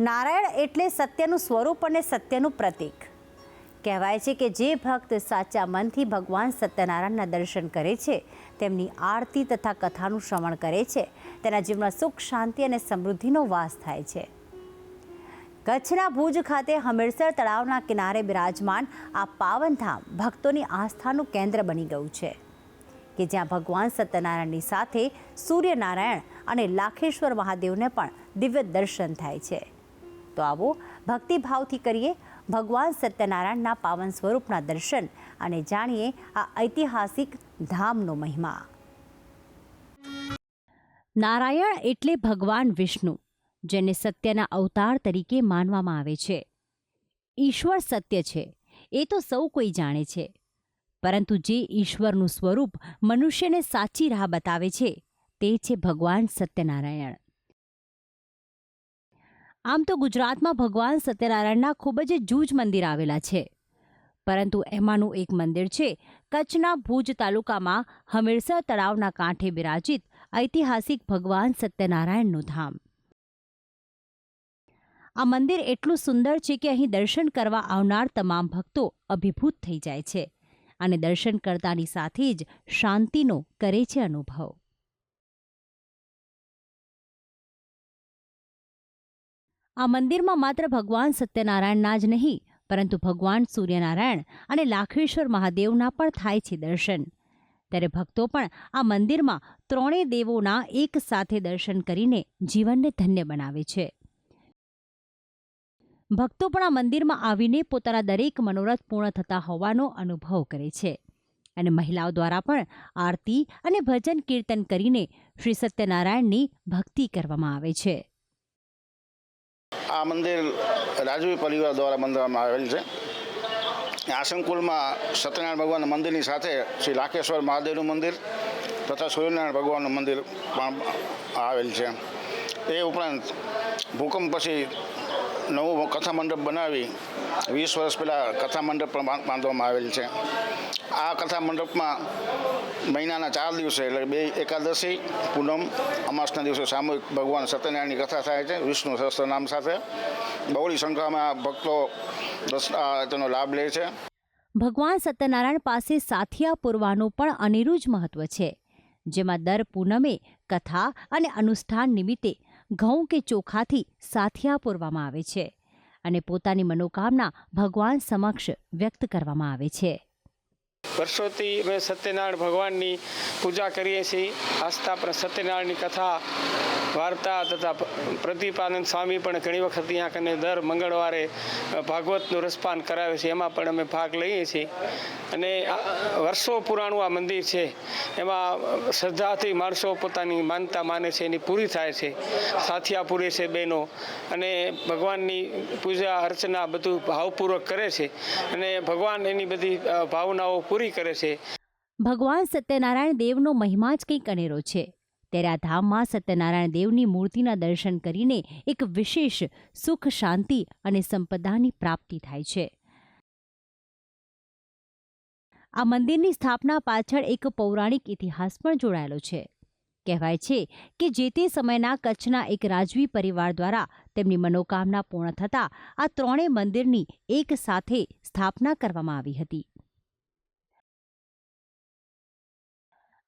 નારાયણ એટલે સત્યનું સ્વરૂપ અને સત્યનું પ્રતીક. કહેવાય છે કે જે ભક્ત સાચા મનથી ભગવાન સત્યનારાયણના દર્શન કરે છે, તેમની આરતી તથા કથાનું શ્રવણ કરે છે, તેના જીવનમાં સુખ, શાંતિ અને સમૃદ્ધિનો વાસ થાય છે. કચ્છના ભુજ ખાતે હમીરસર તળાવના કિનારે બિરાજમાન આ પાવનધામ ભક્તોની આસ્થાનું કેન્દ્ર બની ગયું છે કે જ્યાં ભગવાન સત્યનારાયણની સાથે સૂર્યનારાયણ અને લાખેશ્વર મહાદેવને પણ દિવ્ય દર્શન થાય છે. તો આવો ભક્તિભાવથી કરીએ ભગવાન સત્યનારાયણના પાવન સ્વરૂપના દર્શન અને જાણીએ આ ઐતિહાસિક ધામનો મહિમા. નારાયણ એટલે ભગવાન વિષ્ણુ, જેને સત્યના અવતાર તરીકે માનવામાં આવે છે. ઈશ્વર સત્ય છે એ તો સૌ કોઈ જાણે છે, પરંતુ જે ઈશ્વરનું સ્વરૂપ મનુષ્યને સાચી રાહ બતાવે છે તે છે ભગવાન સત્યનારાયણ. આમ તો ગુજરાતમાં ભગવાન સત્યનારાયણના ખૂબ જ જૂજ મંદિર આવેલા છે, પરંતુ એમાંનું એક મંદિર છે કચ્છના ભુજ તાલુકામાં હમીરસર તળાવના કાંઠે બિરાજિત ઐતિહાસિક ભગવાન સત્યનારાયણનું ધામ. આ મંદિર એટલું સુંદર છે કે અહીં દર્શન કરવા આવનાર તમામ ભક્તો અભિભૂત થઈ જાય છે અને દર્શન કરતાની સાથે જ શાંતિનો કરે છે અનુભવ. આ મંદિરમાં માત્ર ભગવાન સત્યનારાયણના જ નહીં, પરંતુ ભગવાન સૂર્યનારાયણ અને લાખેશ્વર મહાદેવના પણ થાય છે દર્શન. ત્યારે ભક્તો પણ આ મંદિરમાં ત્રણેય દેવોના એક સાથે દર્શન કરીને જીવનને ધન્ય બનાવે છે. ભક્તો પણ આ મંદિરમાં આવીને પોતાના દરેક મનોરથ પૂર્ણ થતા હોવાનો અનુભવ કરે છે અને મહિલાઓ દ્વારા પણ આરતી અને ભજન કીર્તન કરીને શ્રી સત્યનારાયણની ભક્તિ કરવામાં આવે છે. આ મંદિર રાજવી પરિવાર દ્વારા બંધાવવામાં આવેલ છે. આ સંકુલમાં સત્યનારાયણ ભગવાનના મંદિરની સાથે શ્રી લાખેશ્વર મહાદેવનું મંદિર તથા સૂર્યનારાયણ ભગવાનનું મંદિર પણ આવેલ છે. એ ઉપરાંત ભૂકંપ પછી નવું કથા મંડપ બનાવી 20 વર્ષ પહેલાં કથા મંડપ પણ બાંધવામાં આવેલ છે. આ કથા મંડપમાં મહિનાના 4 દિવસે એટલે 2 એકાદશી, પૂનમ, અમાસના દિવસે સામૂહિક ભગવાન સત્યનારાયણની કથા થાય છે વિષ્ણુ સહસ્ત્ર નામ સાથે. બહોળી સંખ્યામાં ભક્તો તેનો લાભ લે છે. ભગવાન સત્યનારાયણ પાસે સાથિયા પૂરવાનું પણ અનેરું જ મહત્વ છે, જેમાં દર પૂનમે કથા અને અનુષ્ઠાન નિમિત્તે ઘઉં કે ચોખાથી સાથિયા પૂરવામાં આવે છે અને પોતાની મનોકામના ભગવાન સમક્ષ વ્યક્ત કરવામાં આવે છે. વર્ષોથી અમે સત્યનારાયણ ભગવાનની પૂજા કરીએ છીએ. આસ્થા પર સત્યનારાયણની કથા, વાર્તા તથા પ્રદીપાનંદ સ્વામી પણ ઘણી વખત અહીંયા કને દર મંગળવારે ભાગવતનું રસપાન કરાવે છે, એમાં પણ અમે ભાગ લઈએ છીએ. અને વર્ષો પુરાણું આ મંદિર છે, એમાં શ્રદ્ધાથી માણસો પોતાની માનતા માને છે, એની પૂરી થાય છે. સાથિયા પૂરે છે બહેનો અને ભગવાનની પૂજા અર્ચના બધું ભાવપૂર્વક કરે છે અને ભગવાન એની બધી ભાવનાઓ પૂરી કરે છે. ભગવાન સત્યનારાયણ દેવનો મહિમા જ કંઈક અનેરો છે. ત્યારે આ ધામમાં સત્યનારાયણ દેવની મૂર્તિના દર્શન કરીને એક વિશેષ સુખ, શાંતિ અને સંપદાની પ્રાપ્તિ થાય છે. આ મંદિરની સ્થાપના પાછળ એક પૌરાણિક ઇતિહાસ પણ જોડાયેલો છે. કહેવાય છે કે જે તે સમયના કચ્છના એક રાજવી પરિવાર દ્વારા તેમની મનોકામના પૂર્ણ થતાં આ ત્રણેય મંદિરની એક સાથે સ્થાપના કરવામાં આવી હતી.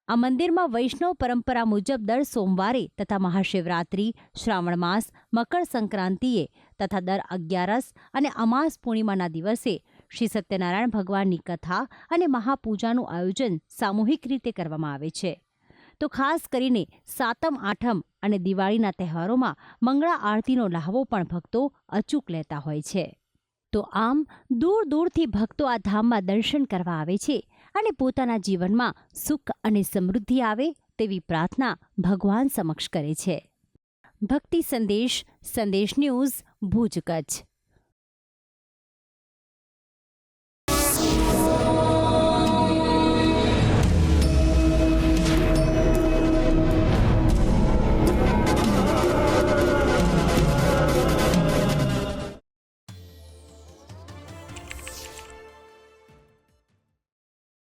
આ મંદિરમાં વૈષ્ણવ પરંપરા મુજબ દર સોમવારે તથા મહાશિવરાત્રિ, શ્રાવણ માસ, મકર સંક્રાંતિએ તથા દર 11 અને અમાસ પૂર્ણિમાના દિવસે શ્રી સત્યનારાયણ ભગવાનની કથા અને મહાપૂજાનું આયોજન સામૂહિક રીતે કરવામાં આવે છે. તો ખાસ કરીને સાતમ, આઠમ અને દિવાળીના તહેવારોમાં મંગળા આરતીનો લહાવો પણ ભક્તો અચૂક લેતા હોય છે. તો આમ દૂર દૂરથી ભક્તો આ ધામમાં દર્શન કરવા આવે છે અને પોતાના જીવનમાં સુખ અને સમૃદ્ધિ આવે તેવી પ્રાર્થના ભગવાન સમક્ષ કરે છે. ભક્તિ સંદેશ, સંદેશ ન્યૂઝ, ભુજ, કચ્છ.